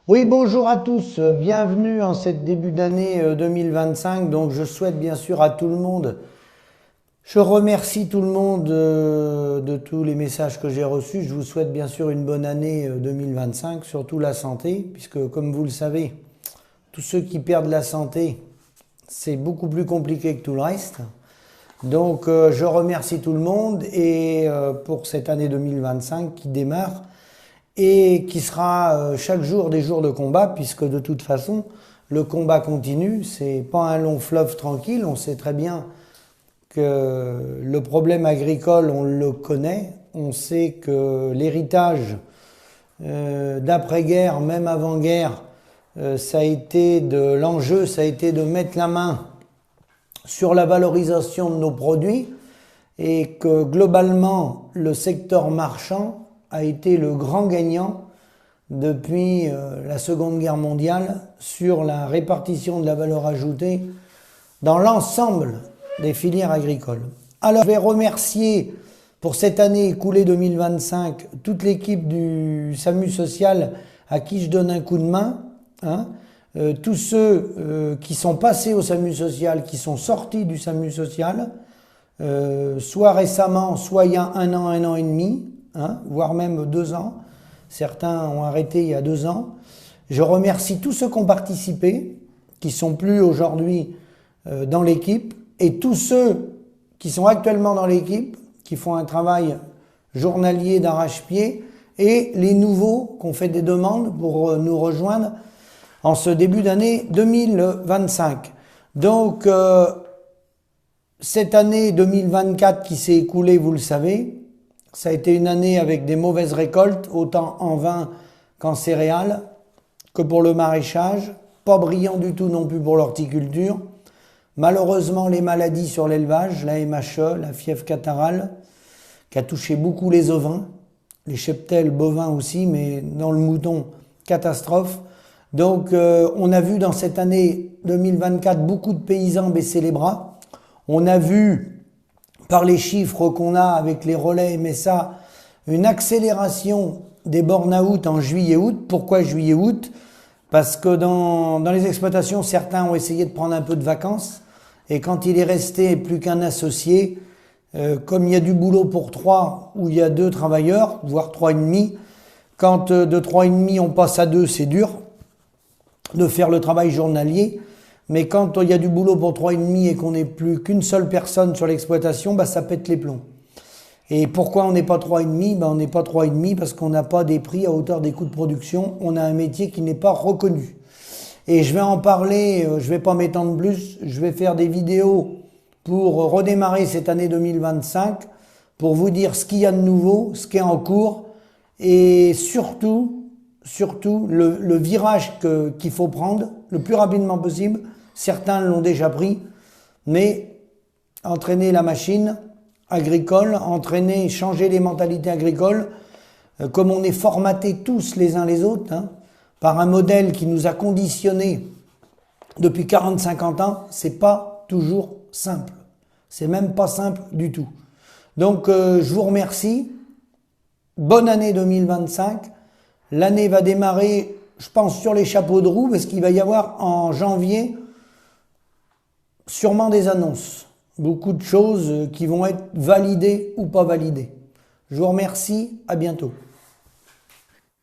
Oui, bonjour à tous, bienvenue en cette début d'année 2025. Donc je souhaite bien sûr à tout le monde, je remercie tout le monde de tous les messages que j'ai reçus. Je vous souhaite bien sûr une bonne année 2025, surtout la santé, puisque comme vous le savez, tous ceux qui perdent la santé, c'est beaucoup plus compliqué que tout le reste. Donc je remercie tout le monde et pour cette année 2025 qui démarre et qui sera chaque jour des jours de combat, puisque de toute façon le combat continue. C'est pas un long fleuve tranquille. On sait très bien que le problème agricole, on le connaît. On sait que l'héritage d'après-guerre, même avant-guerre, ça a été de l'enjeu, ça a été de mettre la main sur la valorisation de nos produits et que globalement le secteur marchand a été le grand gagnant depuis la Seconde Guerre mondiale sur la répartition de la valeur ajoutée dans l'ensemble des filières agricoles. Alors je vais remercier pour cette année écoulée 2025 toute l'équipe du SAMU social à qui je donne un coup de main, tous ceux qui sont passés au SAMU social, qui sont sortis du SAMU social, soit récemment, soit il y a un an et demi, voire même 2 ans. Certains ont arrêté il y a 2 ans. Je remercie tous ceux qui ont participé, qui sont plus aujourd'hui dans l'équipe, et tous ceux qui sont actuellement dans l'équipe, qui font un travail journalier d'arrache-pied, et les nouveaux qui ont fait des demandes pour nous rejoindre en ce début d'année 2025. Donc, cette année 2024 qui s'est écoulée, vous le savez, ça a été une année avec des mauvaises récoltes, autant en vin qu'en céréales, que pour le maraîchage. Pas brillant du tout non plus pour l'horticulture. Malheureusement, les maladies sur l'élevage, la MHE, la fièvre catarrhale, qui a touché beaucoup les ovins, les cheptels bovins aussi, mais dans le mouton, catastrophe. Donc, on a vu dans cette année 2024 beaucoup de paysans baisser les bras. On a vu, par les chiffres qu'on a avec les relais MSA, une accélération des burn-out en juillet-août. Pourquoi juillet-août? Parce que dans les exploitations, certains ont essayé de prendre un peu de vacances. Et quand il est resté plus qu'un associé, comme il y a du boulot pour 3 ou il y a 2 travailleurs, voire 3,5, quand de 3,5 on passe à 2, c'est dur de faire le travail journalier. Mais quand il y a du boulot pour 3,5 et qu'on n'est plus qu'une seule personne sur l'exploitation, ça pète les plombs. Et pourquoi on n'est pas 3,5 ? On n'est pas 3,5 parce qu'on n'a pas des prix à hauteur des coûts de production. On a un métier qui n'est pas reconnu. Et je vais en parler, je vais pas m'étendre plus, je vais faire des vidéos pour redémarrer cette année 2025, pour vous dire ce qu'il y a de nouveau, ce qui est en cours, et surtout le virage qu'il faut prendre le plus rapidement possible. Certains l'ont déjà pris, mais entraîner la machine agricole, changer les mentalités agricoles, comme on est formatés tous les uns les autres, par un modèle qui nous a conditionnés depuis 40-50 ans, c'est pas toujours simple. C'est même pas simple du tout. Donc je vous remercie. Bonne année 2025. L'année va démarrer, je pense, sur les chapeaux de roue, parce qu'il va y avoir en janvier sûrement des annonces. Beaucoup de choses qui vont être validées ou pas validées. Je vous remercie, à bientôt.